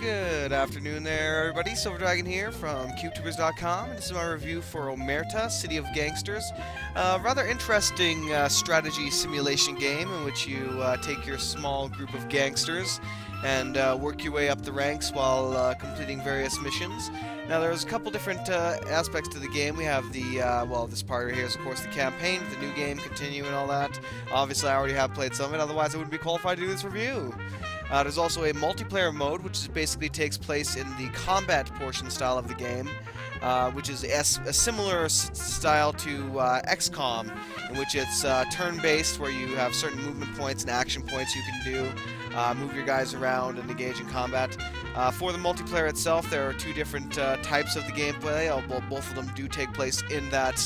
Good afternoon there, everybody. SilverDragon here from Qubetubers.com, and this is my review for Omerta City of Gangsters. A rather interesting strategy simulation game in which you take your small group of gangsters and work your way up the ranks while completing various missions. Now, there's a couple different aspects to the game. We have the, well, this part right here is, of course, the campaign, the new game, continue, and all that. Obviously, I already have played some of it, otherwise I wouldn't be qualified to do this review. There's also a multiplayer mode, which basically takes place in the combat portion style of the game, which is a similar style to XCOM, in which it's turn-based, where you have certain movement points and action points you can do, move your guys around and engage in combat. For the multiplayer itself, there are two different types of the gameplay. Both of them do take place in that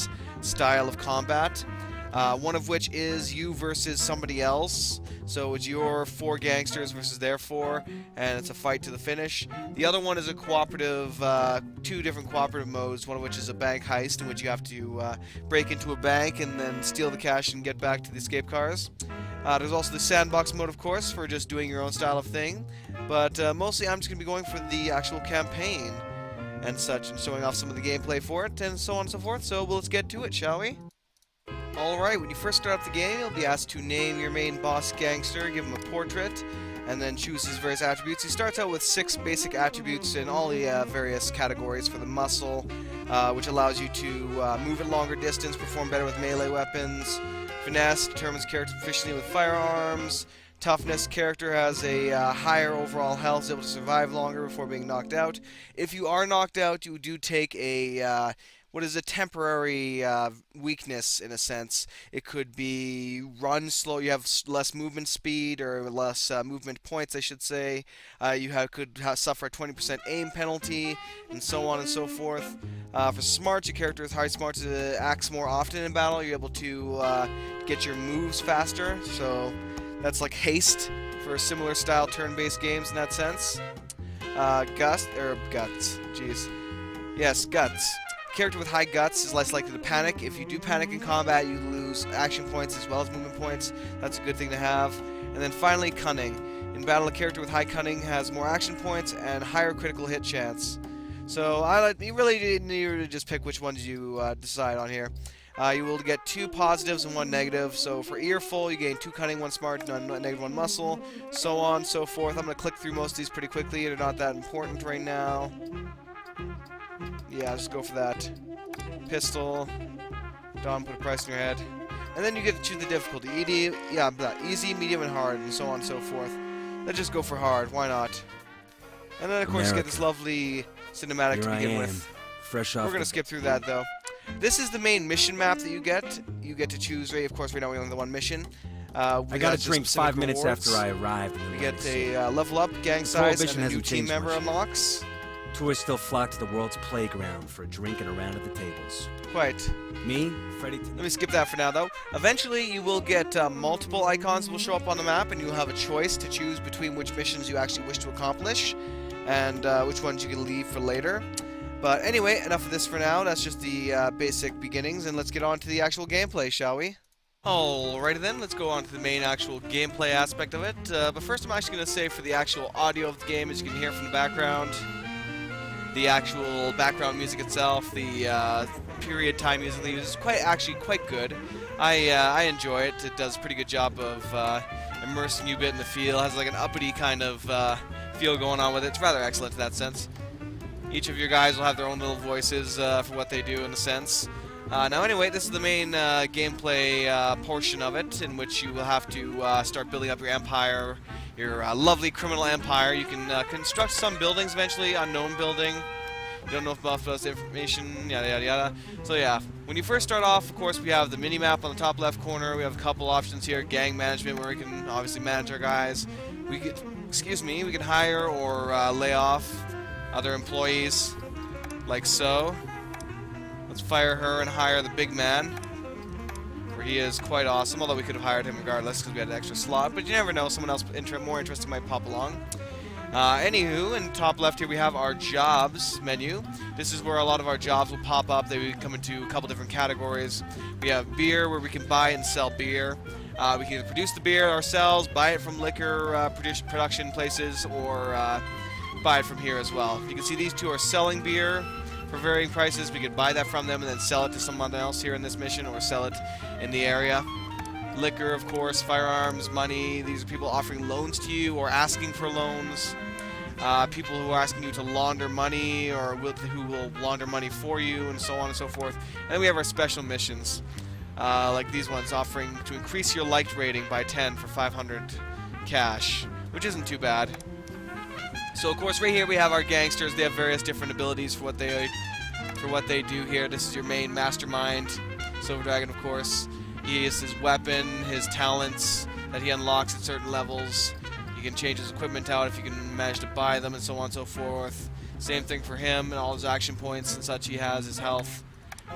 style of combat. One of which is you versus somebody else. So it's your 4 gangsters versus their 4, and it's a fight to the finish. The other one is a cooperative, 2 different cooperative modes, one of which is a bank heist, in which you have to break into a bank and then steal the cash and get back to the escape cars. There's also the sandbox mode, of course, for just doing your own style of thing. But mostly I'm just going to be going for the actual campaign and such, and showing off some of the gameplay for it, and so on and so forth. So let's get to it, shall we? Alright, when you first start up the game, you'll be asked to name your main boss gangster, give him a portrait, and then choose his various attributes. He starts out with 6 basic attributes in all the various categories. For the muscle, which allows you to move at longer distance, perform better with melee weapons. Finesse determines character proficiency with firearms. Toughness, character has a higher overall health, is able to survive longer before being knocked out. If you are knocked out, you do take a what is a temporary weakness, in a sense. It could be run slow, you have less movement speed, or less movement points, I should say. You could suffer a 20% aim penalty, and so on and so forth. For smarts, your character is high smarts, acts more often in battle. You're able to get your moves faster, so that's like haste for similar style turn-based games in that sense. Guts. Jeez. Yes, guts. Character with high guts is less likely to panic. If you do panic in combat, you lose action points as well as movement points. That's a good thing to have. And then finally, cunning. In battle, a character with high cunning has more action points and higher critical hit chance. So you really need to just pick which ones you decide on here. You will get 2 positives and 1 negative. So for earful, you gain 2 cunning, 1 smart, negative 1 muscle, so on, so forth. I'm going to click through most of these pretty quickly. They're not that important right now. Yeah, just go for that. Pistol. Don't put a price in your head. And then you get to choose the difficulty. Easy, medium, and hard, and so on and so forth. Let's just go for hard. Why not? And then, of course, you get this lovely cinematic to begin with. Fresh off. We're going to skip through that, though. This is the main mission map that you get. You get to choose, right? Of course, right now we only have the 1 mission. I got a drink 5 minutes after I arrived. We get a level up, gang size, and a new team member unlocks. Tourists still flock to the world's playground for a drink and a round at the tables. Quite. Me, Freddie. Let me skip that for now, though. Eventually, you will get multiple icons that will show up on the map, and you'll have a choice to choose between which missions you actually wish to accomplish, and which ones you can leave for later. But anyway, enough of this for now. That's just the basic beginnings, and let's get on to the actual gameplay, shall we? Alrighty then, let's go on to the main actual gameplay aspect of it. But first, I'm actually going to say for the actual audio of the game, as you can hear from the background, the actual background music itself, the period time music they use is actually quite good. I enjoy it. It does a pretty good job of immersing you a bit in the feel. It has like an uppity kind of feel going on with it. It's rather excellent in that sense. Each of your guys will have their own little voices for what they do in a sense. Now anyway, this is the main gameplay portion of it, in which you will have to start building up your empire, your lovely criminal empire. You can construct some buildings eventually, unknown building. You don't know about this information, yada yada yada. So yeah, when you first start off, of course, we have the mini-map on the top left corner. We have a couple options here, gang management, where we can obviously manage our guys. We can hire or lay off other employees, like so. Let's fire her and hire the big man, where he is quite awesome, although we could have hired him regardless because we had an extra slot, but you never know, someone else more interesting might pop along. Anywho, in the top left here we have our jobs menu. This is where a lot of our jobs will pop up. They come into a couple different categories. We have beer, where we can buy and sell beer. We can either produce the beer ourselves, buy it from liquor production places, or buy it from here as well. You can see these two are selling beer for varying prices. We could buy that from them and then sell it to someone else here in this mission, or sell it in the area. Liquor, of course, firearms, money. These are people offering loans to you or asking for loans. People who are asking you to launder money, or who will launder money for you, and so on and so forth. And then we have our special missions, like these ones, offering to increase your liked rating by 10 for 500 cash, which isn't too bad. So of course, right here we have our gangsters. They have various different abilities for what they do here. This is your main mastermind, SilverDragon, of course. He is his weapon, his talents that he unlocks at certain levels. You can change his equipment out if you can manage to buy them, and so on and so forth. Same thing for him, and all his action points and such. He has his health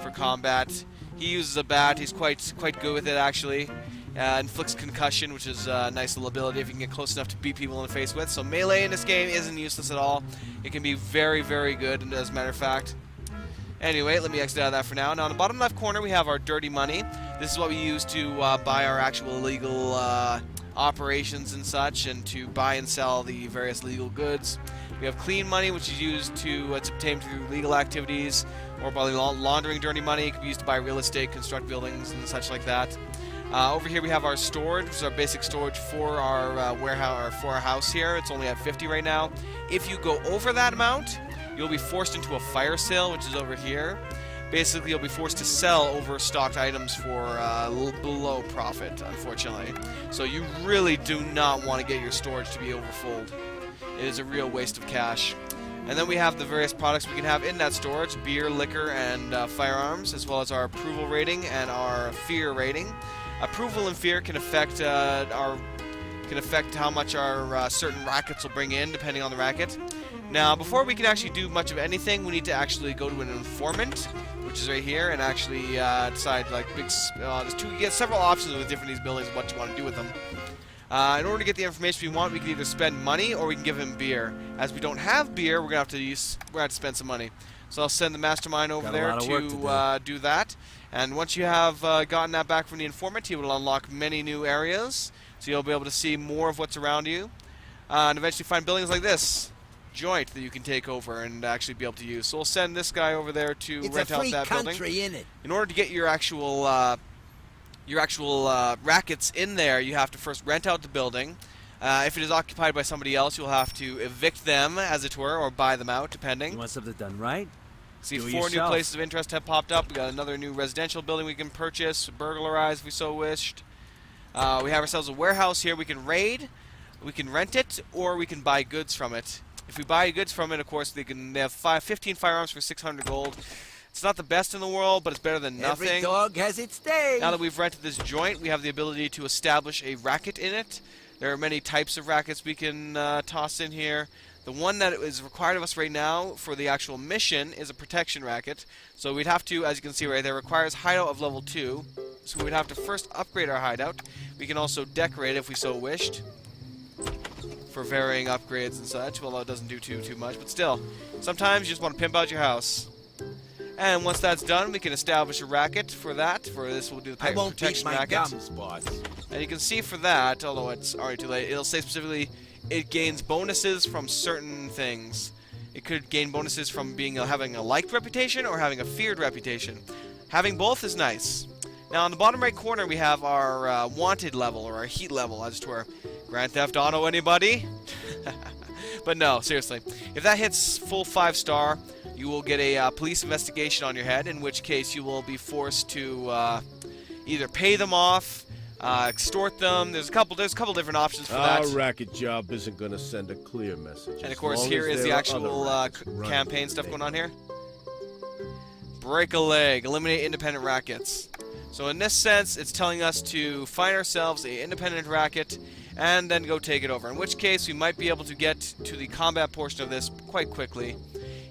for combat. He uses a bat. He's quite good with it, actually. Inflicts concussion, which is a nice little ability if you can get close enough to beat people in the face with. So melee in this game isn't useless at all. It can be very, very good, as a matter of fact. Anyway, let me exit out of that for now. Now, in the bottom left corner, we have our dirty money. This is what we use to buy our actual illegal operations and such, and to buy and sell the various legal goods. We have clean money, which is used to obtain through legal activities, or by laundering dirty money. It can be used to buy real estate, construct buildings, and such like that. Over here we have our storage, which is our basic storage for our warehouse, or for our house here. It's only at 50 right now. If you go over that amount, you'll be forced into a fire sale, which is over here. Basically, you'll be forced to sell overstocked items for below profit, unfortunately. So you really do not want to get your storage to be overfull. It is a real waste of cash. And then we have the various products we can have in that storage: beer, liquor, and firearms, as well as our approval rating and our fear rating. Approval and fear can affect how much our certain rackets will bring in, depending on the racket. Now, before we can actually do much of anything, we need to actually go to an informant, which is right here, and actually decide, like, you get several options with different these buildings and what you want to do with them. In order to get the information we want, we can either spend money or we can give him beer. As we don't have beer, we're gonna have to spend some money. So I'll send the mastermind over there to do that. And once you have gotten that back from the informant, he will unlock many new areas, so you'll be able to see more of what's around you, and eventually find buildings like this joint that you can take over and actually be able to use. So we'll send this guy over there to rent out that building. In order to get your actual rackets in there, you have to first rent out the building. If it is occupied by somebody else, you'll have to evict them, as it were, or buy them out, depending. You want something done right? See, 4 new places of interest have popped up. We got another new residential building we can purchase, burglarize if we so wished. We have ourselves a warehouse here we can raid. We can rent it, or we can buy goods from it. If we buy goods from it, of course, they have 15 firearms for 600 gold. It's not the best in the world, but it's better than nothing. Every dog has its day. Now that we've rented this joint, we have the ability to establish a racket in it. There are many types of rackets we can toss in here. The one that is required of us right now for the actual mission is a protection racket. So we'd have to, as you can see right there, requires hideout of level 2. So we'd have to first upgrade our hideout. We can also decorate if we so wished, for varying upgrades and such, although it doesn't do too much, but still, sometimes you just want to pimp out your house. And once that's done, we can establish a racket for that. For this, we'll do the protection racket. Gums, boss. And you can see for that, although it's already too late, it'll say specifically it gains bonuses from certain things. It could gain bonuses from having a liked reputation or having a feared reputation. Having both is nice. Now, on the bottom right corner, we have our wanted level, or our heat level, as it were. Grand Theft Auto, anybody? But no, seriously. If that hits full 5-star, you will get a police investigation on your head, in which case you will be forced to either pay them off, extort them. There's a couple different options for that. Our racket job isn't going to send a clear message. And of course, here is the actual campaign stuff going on here. Break a leg, eliminate independent rackets. So in this sense, it's telling us to find ourselves an independent racket and then go take it over. In which case, we might be able to get to the combat portion of this quite quickly.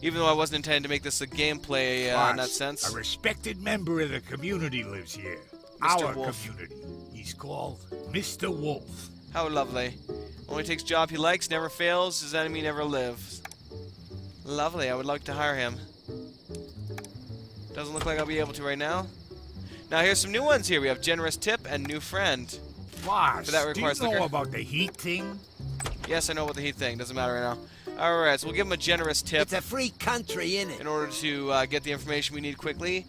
Even though I wasn't intending to make this a gameplay in that sense. A respected member of the community lives here. Mr. Our Wolf. community. He's called Mr. Wolf. How lovely. Only takes job he likes, never fails, his enemy never lives. Lovely, I would like to hire him. Doesn't look like I'll be able to right now. Now here's some new ones here. We have Generous Tip and New Friend. Boss, But that do you requires know liquor. about the heat thing? Yes, I know about the heat thing. Doesn't matter right Alright, so we'll give him a generous tip It's a free country, innit? in order to get the information we need quickly.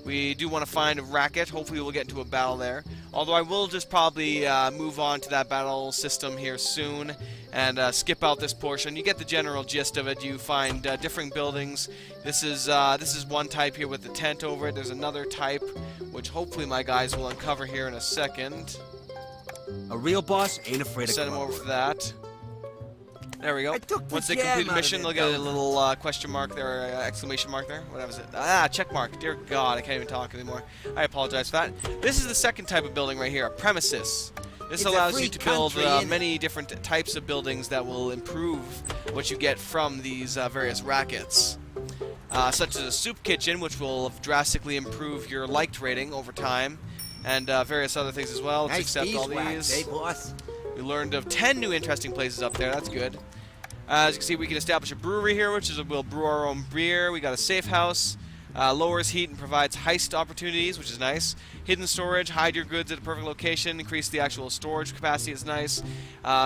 We do want to find a racket. Hopefully we'll get into a battle there. Although I will just probably move on to that battle system here soon and skip out this portion. You get the general gist of it. You find differing buildings. This is one type here with the tent over it. There's another type, which hopefully my guys will uncover here in a second. A real boss ain't afraid of Send them grunt over work. for that. There we go. I took the Once they jam complete the out of mission, it, they'll get a don't little question mark there, exclamation mark there. What was it? Ah, check mark. Dear God, I can't even talk anymore. I apologize for that. This is the second type of building right here, a premises. This It's a allows free you to build country, innit? many different types of buildings that will improve what you get from these various rackets. Such as a soup kitchen, which will drastically improve your liked rating over time, and various other things as well. Let's Nice accept all beeswax, these. eh, boss? We learned of 10 new interesting places up there. That's good. As you can see, we can establish a brewery here, which is we'll brew our own beer. We got a safe house, lowers heat and provides heist opportunities, which is nice. Hidden storage, hide your goods at a perfect location, increase the actual storage capacity is nice.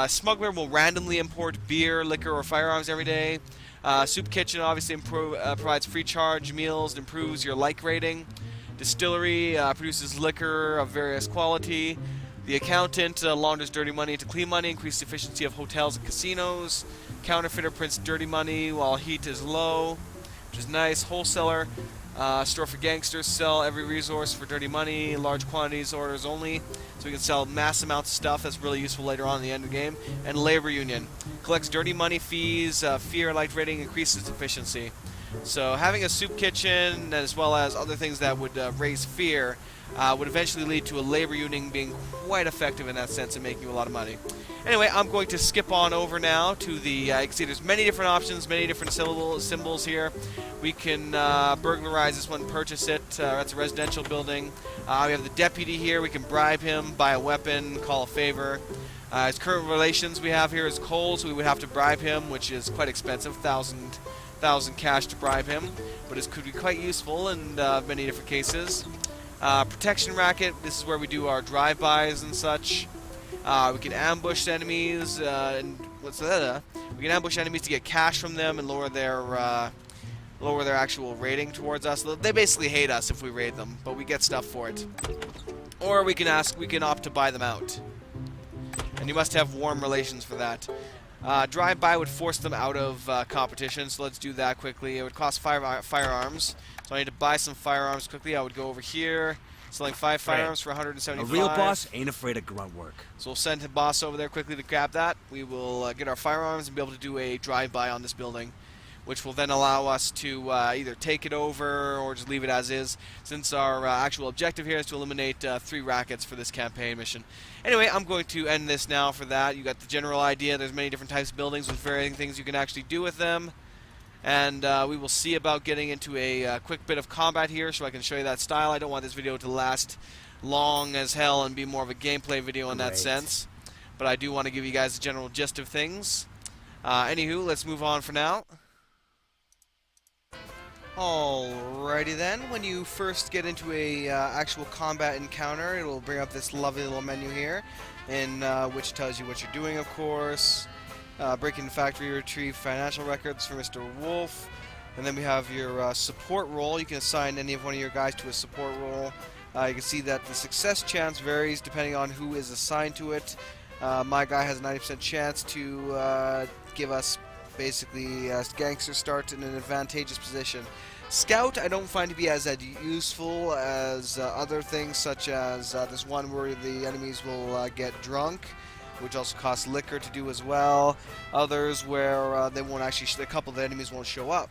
Smuggler will randomly import beer, liquor, or firearms every day. Soup kitchen obviously provides free charge meals and improves your like rating. Distillery produces liquor of various quality. The accountant launders dirty money into clean money, increase the efficiency of hotels and casinos. Counterfeiter prints dirty money while heat is low, which is nice. Wholesaler, store for gangsters, sell every resource for dirty money, large quantities, orders only. So we can sell mass amounts of stuff that's really useful later on in the end of the game. And labor union collects dirty money fees, fear like rating, increases efficiency. So having a soup kitchen, as well as other things that would raise fear, would eventually lead to a labor union being quite effective in that sense and making you a lot of money. Anyway, I'm going to skip on over now to the, you can see there's many different options, many different symbols here. We can burglarize this one, purchase it. That's a residential building. We have the deputy here. We can bribe him, buy a weapon, call a favor. His current relations we have here is coal, so we would have to bribe him, which is quite expensive, 1,000 cash to bribe him, but it could be quite useful in many different cases. Protection racket, this is where we do our drive-bys and such. We can ambush enemies, and what's that? We can ambush enemies to get cash from them and lower their actual rating towards us. They basically hate us if we raid them, but we get stuff for it. Or we can opt to buy them out, and you must have warm relations for that. Drive-by would force them out of competition, so let's do that quickly. It would cost 5 firearms, so I need to buy some firearms quickly. I would go over here, selling 5 firearms for A 175. real boss ain't afraid of grunt work. So we'll send the boss over there quickly to grab that. We will get our firearms and be able to do a drive-by on this building, which will then allow us to either take it over or just leave it as is, since our actual objective here is to eliminate 3 rackets for this campaign mission. Anyway, I'm going to end this now for that. You got the general idea. There's many different types of buildings with varying things you can actually do with them. And we will see about getting into a quick bit of combat here so I can show you that style. I don't want this video to last long as hell and be more of a gameplay video in that Great. sense. But I do want to give you guys the general gist of things. Anywho, let's move on for now. Alrighty then, when you first get into a actual combat encounter, it will bring up this lovely little menu here, in which tells you what you're doing, of course. Break into factory, retrieve financial records for Mr. Wolf, and then we have your support role. You can assign any of one of your guys to a support role. You can see that the success chance varies depending on who is assigned to it. My guy has a 90% chance to give us basically a gangster start in an advantageous position. Scout I don't find to be as useful as other things, such as this one where the enemies will get drunk, which also costs liquor to do as well. Others where they won't actually, a couple of the enemies won't show up.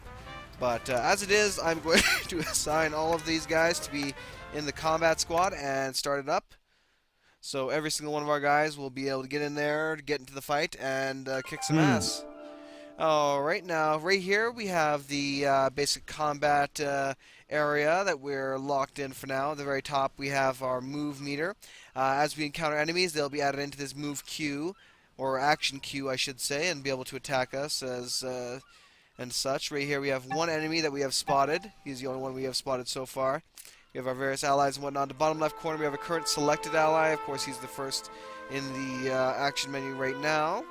But as it is, I'm going to assign all of these guys to be in the combat squad and start it up. So every single one of our guys will be able to get in there, get into the fight, and kick some ass. Alright, now right here we have the basic combat area that we're locked in for now. At the very top we have our move meter. As we encounter enemies, they'll be added into this move queue, or action queue I should say, and be able to attack us as and such. Right here we have one enemy that we have spotted. He's the only one we have spotted so far. We have our various allies and whatnot. In the bottom left corner we have a current selected ally. Of course he's the first in the action menu right now.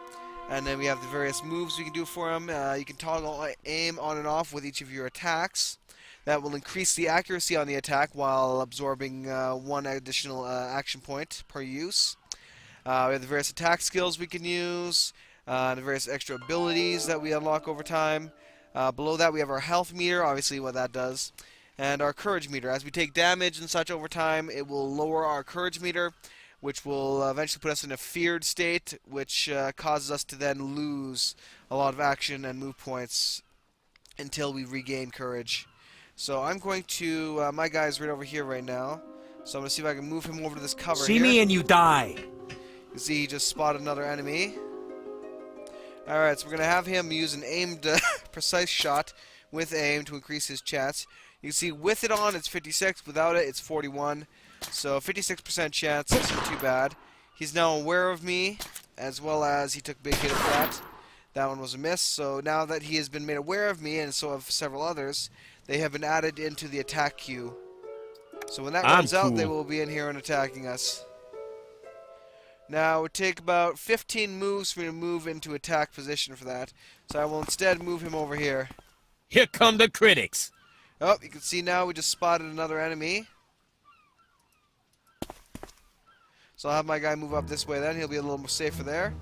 And then we have the various moves we can do for him. You can toggle aim on and off with each of your attacks. That will increase the accuracy on the attack while absorbing 1 additional action point per use. We have the various attack skills we can use, the various extra abilities that we unlock over time. Below that we have our health meter, obviously what that does, and our courage meter. As we take damage and such over time, it will lower our courage meter, which will eventually put us in a feared state, which causes us to then lose a lot of action and move points until we regain courage. So I'm going to, my guy's right over here right now, so I'm going to see if I can move him over to this cover See here. me and you die. You see he just spotted another enemy. Alright, so we're going to have him use an aimed, precise shot with aim to increase his chance. You can see with it on, it's 56. Without it, it's 41. So 56% chance isn't too bad. He's now aware of me, as well as he took a big hit of that. That one was a miss. So now that he has been made aware of me, and so have several others, they have been added into the attack queue. So when that runs out, they will be in here and attacking us. Now, it would take about 15 moves for me to move into attack position for that. So I will instead move him over here. Here come the critics. Oh, you can see now we just spotted another enemy. So I'll have my guy move up this way then. He'll be a little more safer there.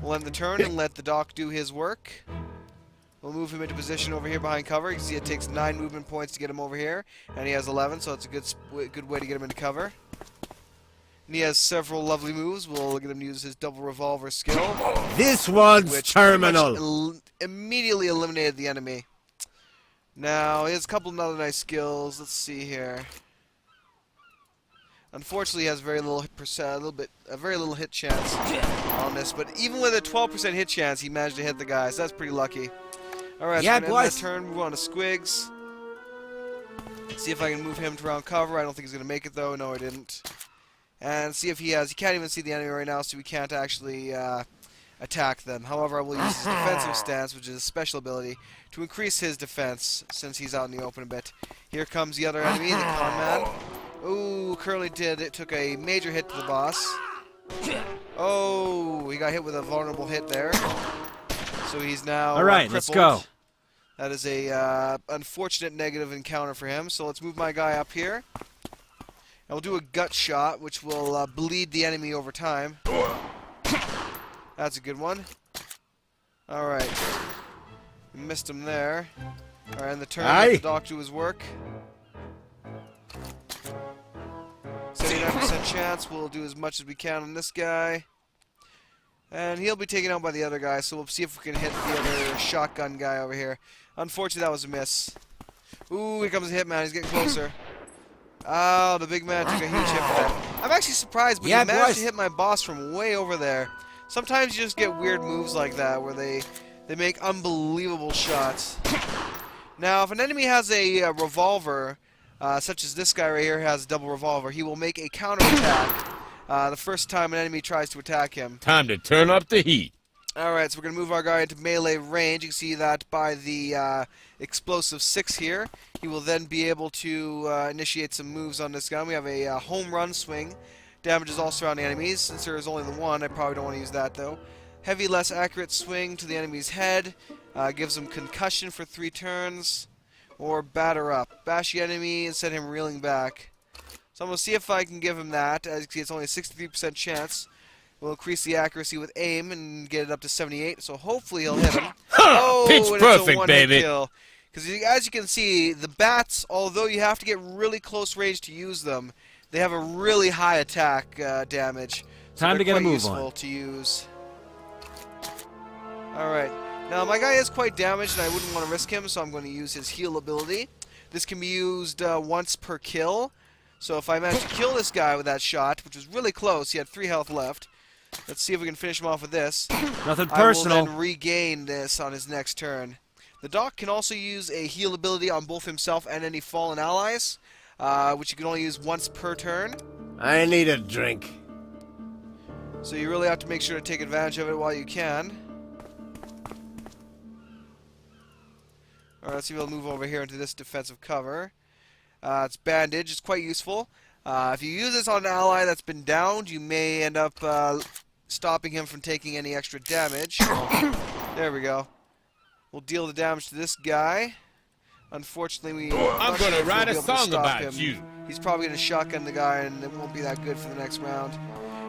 We'll end the turn and let the doc do his work. We'll move him into position over here behind cover. You can see it takes 9 movement points to get him over here. And he has 11, so it's a good way to get him into cover. And he has several lovely moves. We'll get him to use his double revolver skill. This one's Which terminal. immediately eliminated the enemy. Now, he has a couple of other nice skills. Let's see here. Unfortunately, he has very little very little hit chance on this. But even with a 12% hit chance, he managed to hit the guy. So that's pretty lucky. All right, Yeah, so we're gonna end boys. that turn. Move on to Squigs. See if I can move him to round cover. I don't think he's gonna make it though. No, I didn't. And see if he has. He can't even see the enemy right now, so we can't actually attack them. However, I will use his defensive stance, which is a special ability, to increase his defense since he's out in the open a bit. Here comes the other enemy, the con man. Ooh, currently took a major hit to the boss. Oh, he got hit with a vulnerable hit there. So he's now All right, let's go. That is a unfortunate negative encounter for him. So let's move my guy up here. And we'll do a gut shot, which will bleed the enemy over time. That's a good one. Alright. Missed him there. Alright, and the turn, let the doc do his work. 79% chance. We'll do as much as we can on this guy. And he'll be taken out by the other guy, so we'll see if we can hit the other shotgun guy over here. Unfortunately, that was a miss. Ooh, here comes the hitman. He's getting closer. Oh, the big man took a huge hit for that. I'm actually surprised, but he managed to hit my boss from way over there. Sometimes you just get weird moves like that where they make unbelievable shots. Now, if an enemy has a revolver, such as this guy right here has a double revolver, he will make a counterattack the first time an enemy tries to attack him. Time to turn up the heat. Alright, so we're going to move our guy into melee range. You can see that by the explosive 6 here. He will then be able to initiate some moves on this gun. We have a home run swing. Damages all surrounding enemies. Since there is only the one, I probably don't want to use that though. Heavy, less accurate swing to the enemy's head. Gives him concussion for 3 turns. Or batter up. Bash the enemy and send him reeling back. So I'm going to see if I can give him that. As you can see, it's only a 63% chance. We'll increase the accuracy with aim and get it up to 78. So hopefully he'll hit him. Oh, pitch and perfect, it's a one-hit baby. kill. Because as you can see, the bats, although you have to get really close range to use them, they have a really high attack damage. So Time to get a move useful on. to use. Alright. Now, my guy is quite damaged, and I wouldn't want to risk him, so I'm going to use his heal ability. This can be used once per kill. So if I manage to kill this guy with that shot, which was really close, he had 3 health left. Let's see if we can finish him off with this. Nothing personal. I will then regain this on his next turn. The doc can also use a heal ability on both himself and any fallen allies, which you can only use once per turn. I need a drink. So you really have to make sure to take advantage of it while you can. Alright, let's see if we'll move over here into this defensive cover. It's bandage. It's quite useful. If you use this on an ally that's been downed, you may end up stopping him from taking any extra damage. There we go. We'll deal the damage to this guy. Unfortunately, I'm gonna write a song about him. you. He's probably gonna shotgun the guy, and it won't be that good for the next round.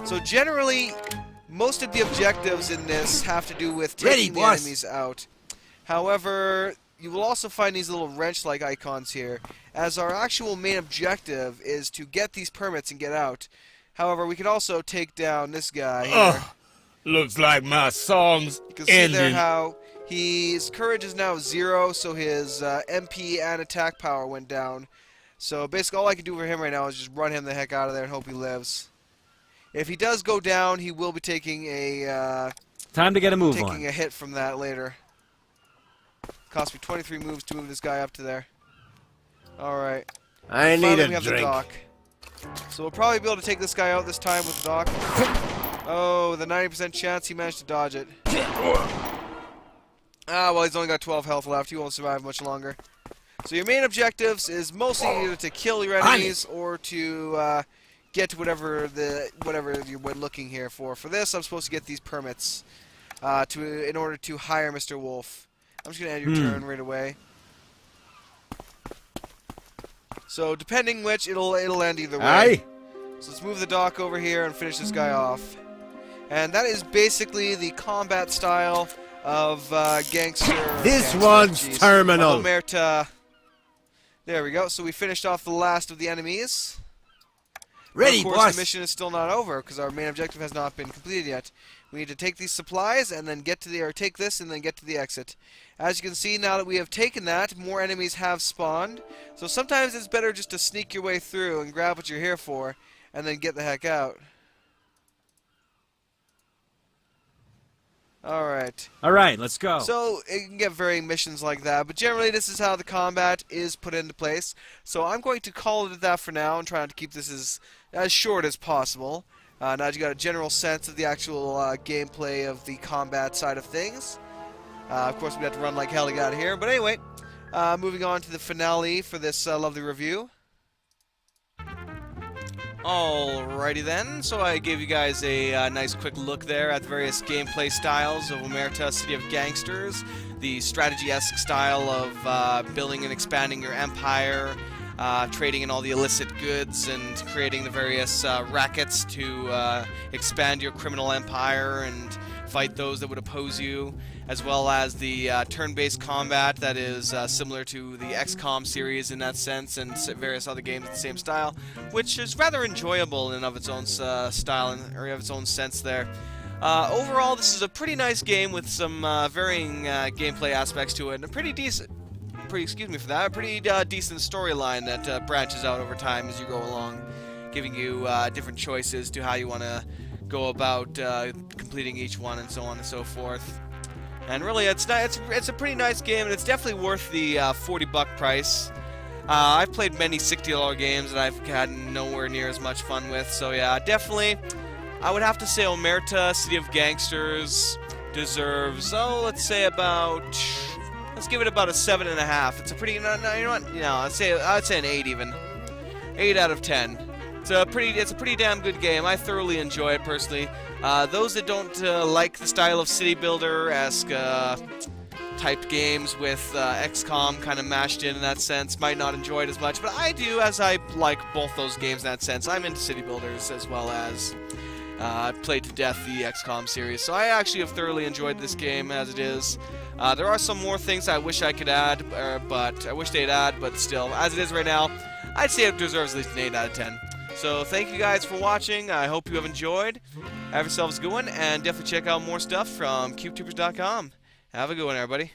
So generally, most of the objectives in this have to do with taking the enemies out. However, you will also find these little wrench-like icons here, as our actual main objective is to get these permits and get out. However, we can also take down this guy here. Looks like my song's You can see ending. there how his courage is now 0, so his MP and attack power went down. So basically all I can do for him right now is just run him the heck out of there and hope he lives. If he does go down, he will be taking a Time to get a move on. a hit from that later. Cost me 23 moves to move this guy up to there. Alright. I need Finally, a we have the drink. dock. So we'll probably be able to take this guy out this time with the dock. Oh, the 90% chance he managed to dodge it. Ah, well, he's only got 12 health left. He won't survive much longer. So your main objectives is mostly either to kill your enemies or to get to whatever you're looking here for. For this, I'm supposed to get these permits in order to hire Mr. Wolf. I'm just gonna end your turn right away. So depending which, it'll end either way. Aye. So let's move the dock over here and finish this guy off. And that is basically the combat style of This one's terminal. Omerta. There we go. So we finished off the last of the enemies. Ready, Of course, boss. the mission is still not over because our main objective has not been completed yet. We need to take these supplies and then take this and then get to the exit. As you can see, now that we have taken that, more enemies have spawned. So sometimes it's better just to sneak your way through and grab what you're here for, and then get the heck out. Alright. Alright, let's go. So, it can get varying missions like that, but generally this is how the combat is put into place. So I'm going to call it at that for now and try to keep this as short as possible. Now that you got a general sense of the actual gameplay of the combat side of things. Of course, we have to run like hell to get out of here. But anyway, moving on to the finale for this lovely review. Alrighty then, so I gave you guys a nice quick look there at the various gameplay styles of Omerta City of Gangsters, the strategy-esque style of building and expanding your empire, trading in all the illicit goods, and creating the various rackets to expand your criminal empire and fight those that would oppose you, as well as the turn-based combat that is similar to the XCOM series in that sense, and various other games with the same style, which is rather enjoyable in and of its own style or of its own sense there. Overall, this is a pretty nice game with some varying gameplay aspects to it, and a pretty decent storyline that branches out over time as you go along, giving you different choices to how you want to go about completing each one and so on and so forth. And really, it's a pretty nice game, and it's definitely worth the $40 price. I've played many $60 games that I've had nowhere near as much fun with, so yeah, definitely, I would have to say Omerta City of Gangsters deserves, let's give it about a 7.5. It's a pretty, you know what? I'd say an 8 even. 8 out of 10. It's a pretty damn good game. I thoroughly enjoy it personally. Those that don't like the style of city builder-esque type games with XCOM kind of mashed in that sense might not enjoy it as much, but I do, as I like both those games in that sense. I'm into city builders as well as played to death the XCOM series, so I actually have thoroughly enjoyed this game as it is. There are some more things I wish I could add, but I wish they'd add, but still, as it is right now, I'd say it deserves at least an 8 out of 10. So thank you guys for watching. I hope you have enjoyed. Have yourselves a good one, and definitely check out more stuff from Qubetubers.com. Have a good one, everybody.